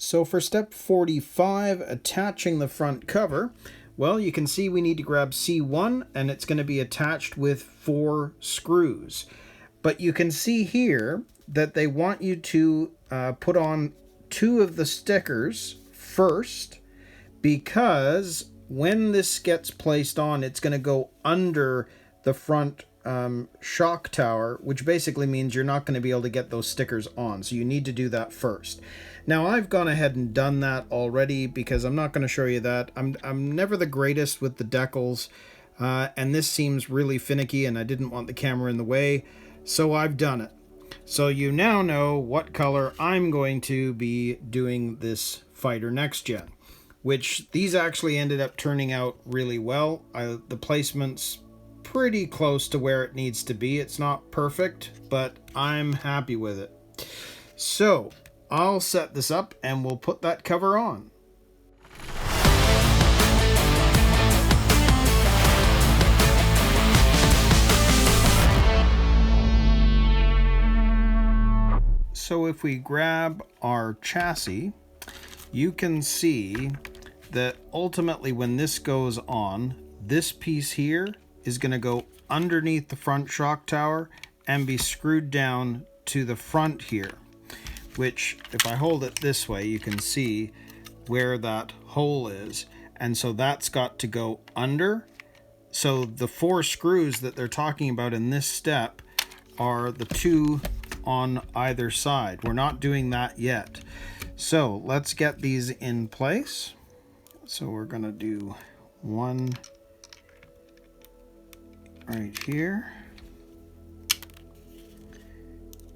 So for step 45, attaching the front cover, well, you can see we need to grab C1 and it's going to be attached with 4 screws. But you can see here that they want you to put on 2 of the stickers first, because when this gets placed on, it's going to go under the front shock tower, which basically means you're not going to be able to get those stickers on. So you need to do that first. Now I've gone ahead and done that already because I'm not going to show you that. I'm never the greatest with the decals, and this seems really finicky and I didn't want the camera in the way, so I've done it. So you now know what color I'm going to be doing this fighter Nxgen, which these actually ended up turning out really well. The placement's pretty close to where it needs to be. It's not perfect, but I'm happy with it. So I'll set this up and we'll put that cover on. So if we grab our chassis, you can see that ultimately when this goes on, this piece here is going to go underneath the front shock tower and be screwed down to the front here, which if I hold it this way, you can see where that hole is. And so that's got to go under. So the 4 screws that they're talking about in this step are the 2 on either side. We're not doing that yet. So let's get these in place. So we're going to do 1 right here.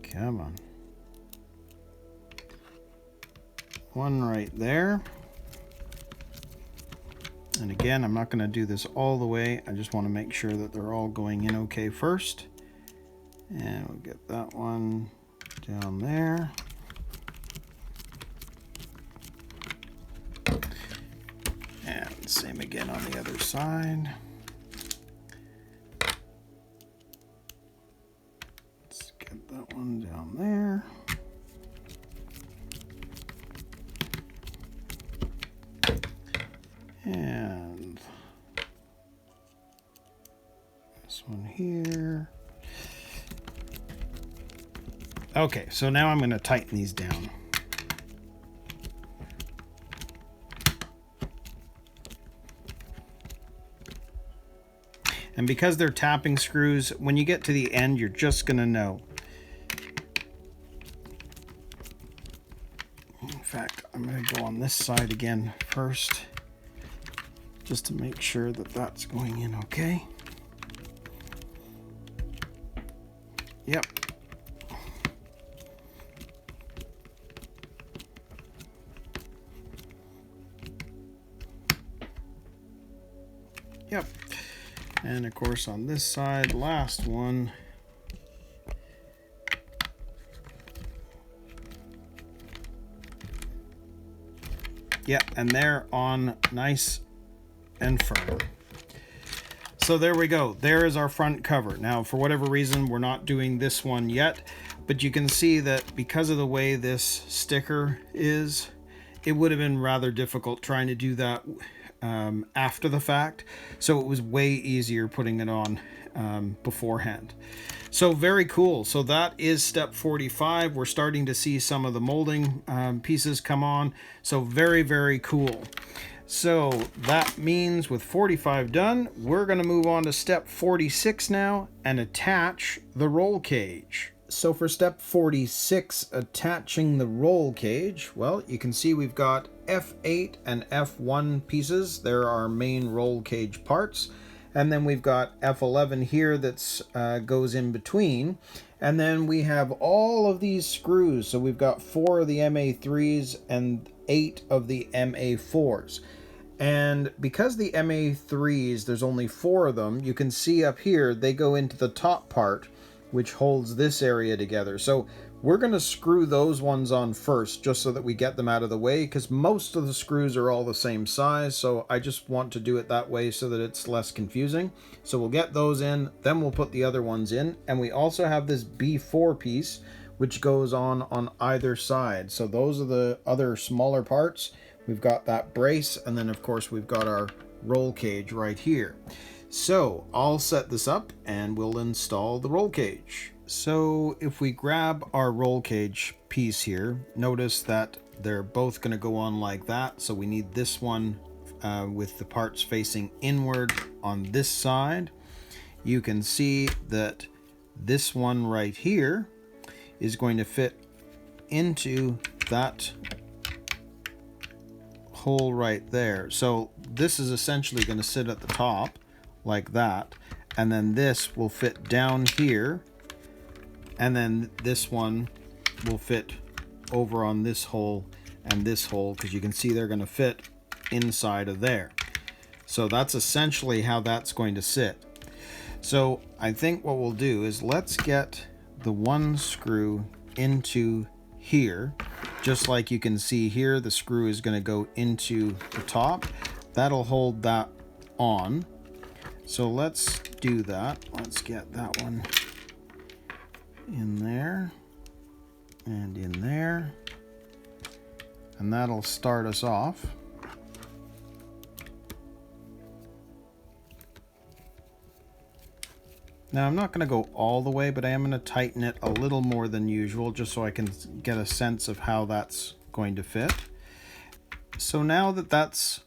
Come on. 1 right there. And again, I'm not going to do this all the way. I just want to make sure that they're all going in okay first. And we'll get that one down there. And same again on the other side. Let's get that one down there. And this one here. Okay, so now I'm going to tighten these down. And because they're tapping screws, when you get to the end, you're just going to know. In fact, I'm going to go on this side again first, just to make sure that that's going in okay. Yep. Yep. And of course on this side, last one. Yep, and they're on nice and firm. So there we go. There is our front cover. Now, for whatever reason, we're not doing this one yet, but you can see that because of the way this sticker is, it would have been rather difficult trying to do that after the fact. So it was way easier putting it on beforehand. So very cool. So that is step 45. We're starting to see some of the molding pieces come on. So very, very cool. So that means with 45 done, we're going to move on to step 46 now and attach the roll cage. So for step 46, attaching the roll cage, well, you can see we've got F8 and F1 pieces. They're our main roll cage parts. And then we've got F11 here that's goes in between. And then we have all of these screws. So we've got 4 of the MA3s and 8 of the MA4s. And because the MA3s, there's only 4 of them, you can see up here, they go into the top part, which holds this area together. So we're going to screw those ones on first, just so that we get them out of the way, because most of the screws are all the same size. So I just want to do it that way so that it's less confusing. So we'll get those in, then we'll put the other ones in. And we also have this B4 piece, which goes on either side. So those are the other smaller parts. We've got that brace, and then of course we've got our roll cage right here. So I'll set this up and we'll install the roll cage. So if we grab our roll cage piece here, notice that they're both going to go on like that. So we need this one with the parts facing inward on this side. You can see that this one right here is going to fit into that hole right there. So this is essentially going to sit at the top like that, and then this will fit down here, and then this one will fit over on this hole and this hole, because you can see they're going to fit inside of there. So that's essentially how that's going to sit. So I think what we'll do is let's get the one screw into here. Just like you can see here, the screw is going to go into the top. That'll hold that on. So let's do that. Let's get that one in there and in there. And that'll start us off. Now I'm not going to go all the way, but I am going to tighten it a little more than usual just so I can get a sense of how that's going to fit. So now that that's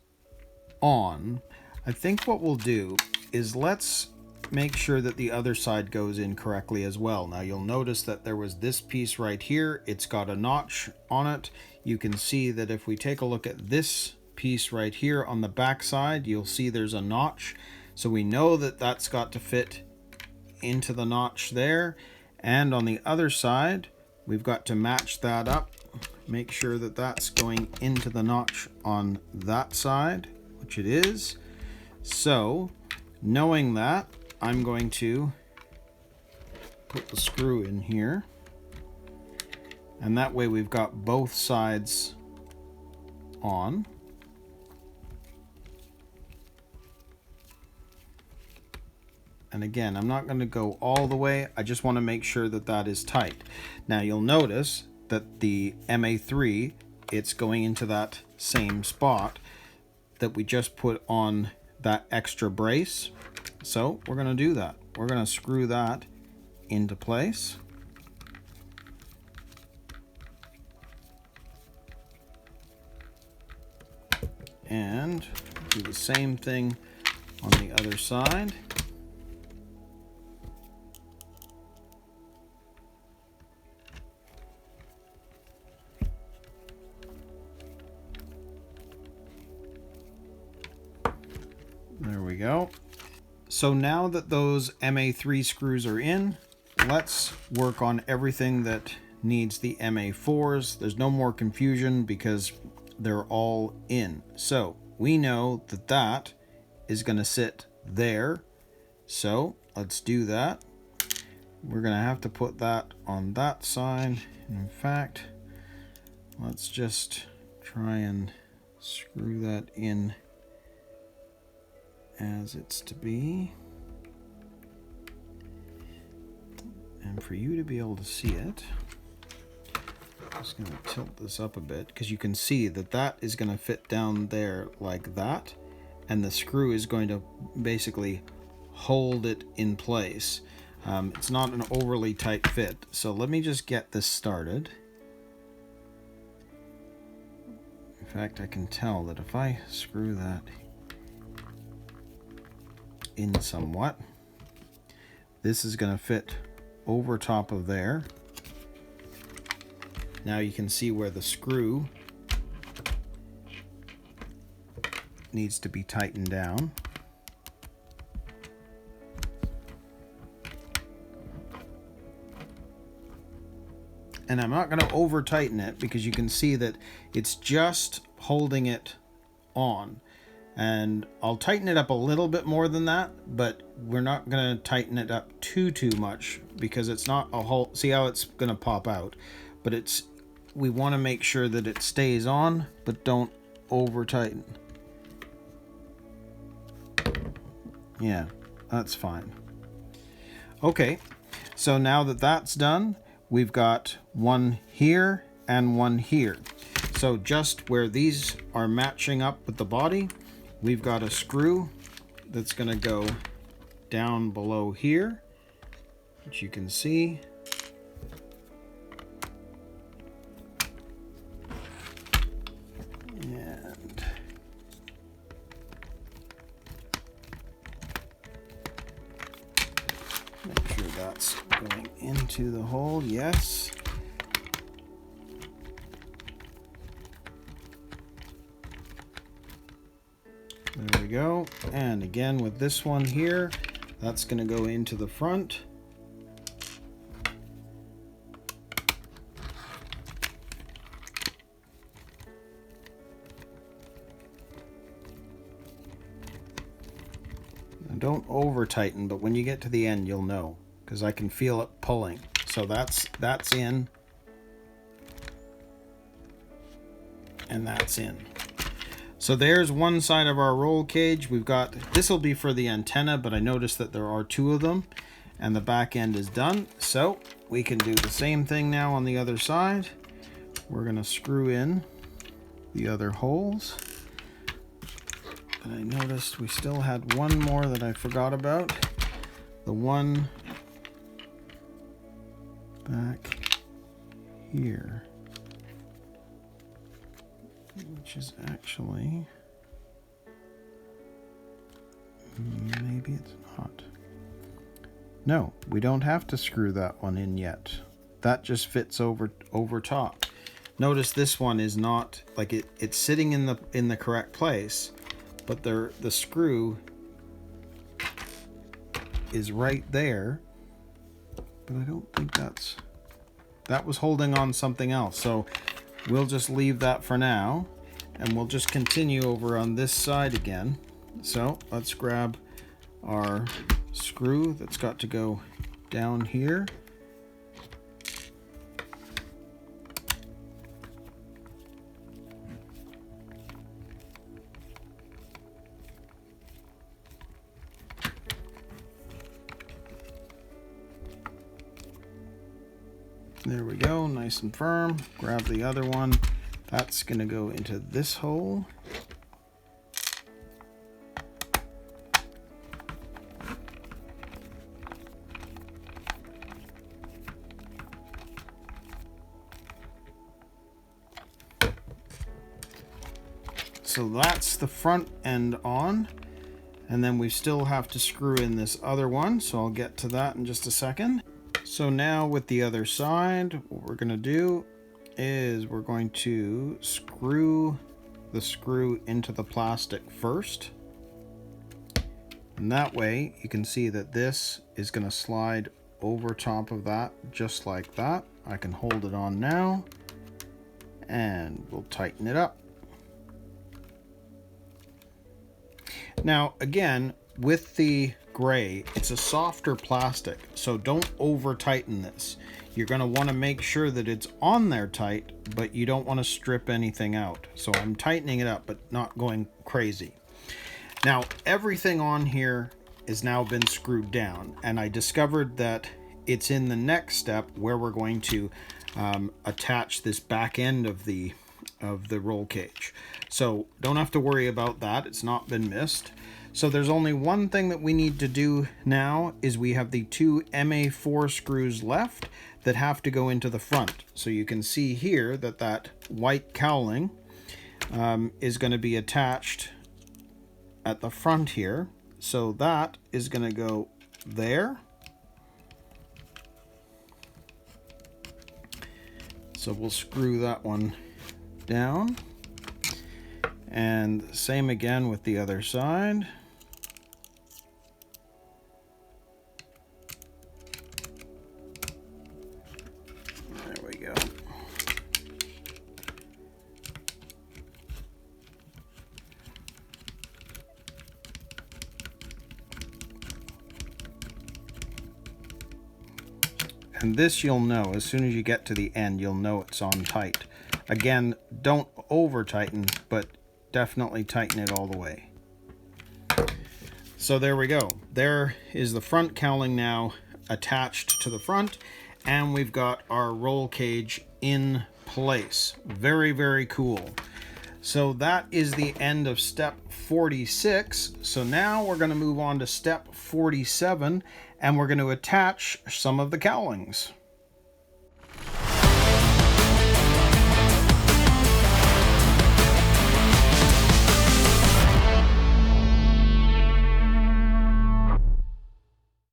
on, I think what we'll do is let's make sure that the other side goes in correctly as well. Now you'll notice that there was this piece right here. It's got a notch on it. You can see that if we take a look at this piece right here on the back side, you'll see there's a notch. So we know that that's got to fit into the notch there, and on the other side we've got to match that up, make sure that that's going into the notch on that side, which it is. So knowing that, I'm going to put the screw in here, and that way we've got both sides on. And again, I'm not going to go all the way. I just want to make sure that that is tight. Now you'll notice that the MA3, it's going into that same spot that we just put on that extra brace. So we're going to do that. We're going to screw that into place. And do the same thing on the other side. There we go. So now that those MA3 screws are in, let's work on everything that needs the MA4s. There's no more confusion because they're all in. So we know that that is going to sit there. So let's do that. We're going to have to put that on that side. In fact, let's just try and screw that in as it's to be. And for you to be able to see it, I'm just going to tilt this up a bit, because you can see that that is going to fit down there like that, and the screw is going to basically hold it in place. It's not an overly tight fit, so let me just get this started. In fact, I can tell that if I screw that in somewhat, this is going to fit over top of there. Now you can see where the screw needs to be tightened down. And I'm not going to over tighten it, because you can see that it's just holding it on. And I'll tighten it up a little bit more than that, but we're not going to tighten it up too much, because it's not a whole, see how it's going to pop out, but it's, we want to make sure that it stays on, but don't over tighten. Yeah, that's fine. Okay, so now that that's done, we've got one here and one here. So just where these are matching up with the body, we've got a screw that's going to go down below here, which you can see. And make sure that's going into the hole. Yes. There we go. And again with this one here, that's going to go into the front. Now don't over tighten, but when you get to the end you'll know, because I can feel it pulling. So that's in, and that's in. So there's one side of our roll cage. We've got, this will be for the antenna, but I noticed that there are two of them, and the back end is done. So we can do the same thing now on the other side. We're going to screw in the other holes. And I noticed we still had one more that I forgot about. The one back here, which is actually, maybe it's not. No, we don't have to screw that one in yet. That just fits over top. Notice this one is not, like it's sitting in the correct place, but the screw is right there. But I don't think that was holding on something else. So we'll just leave that for now, and we'll just continue over on this side again. So let's grab our screw that's got to go down here. There we go, nice and firm. Grab the other one. That's going to go into this hole. So that's the front end on. And then we still have to screw in this other one. So I'll get to that in just a second. So now with the other side, what we're going to do is we're going to screw the screw into the plastic first. And that way you can see that this is going to slide over top of that just like that. I can hold it on now and we'll tighten it up. Now again, with the gray, it's a softer plastic, so don't over tighten this. You're going to want to make sure that it's on there tight, but you don't want to strip anything out. So I'm tightening it up, but not going crazy. Now everything on here has now been screwed down, and I discovered that it's in the next step where we're going to attach this back end of the roll cage. So don't have to worry about that. It's not been missed. So there's only one thing that we need to do now is we have the two MA4 screws left that have to go into the front. So you can see here that that white cowling is going to be attached at the front here. So that is going to go there. So we'll screw that one down. And same again with the other side. There we go. And this you'll know, as soon as you get to the end, you'll know it's on tight. Again, don't over tighten, but definitely tighten it all the way. So there we go. There is the front cowling now attached to the front, and we've got our roll cage in place. Very, very cool. So that is the end of step 46. So now we're going to move on to step 47, and we're going to attach some of the cowlings.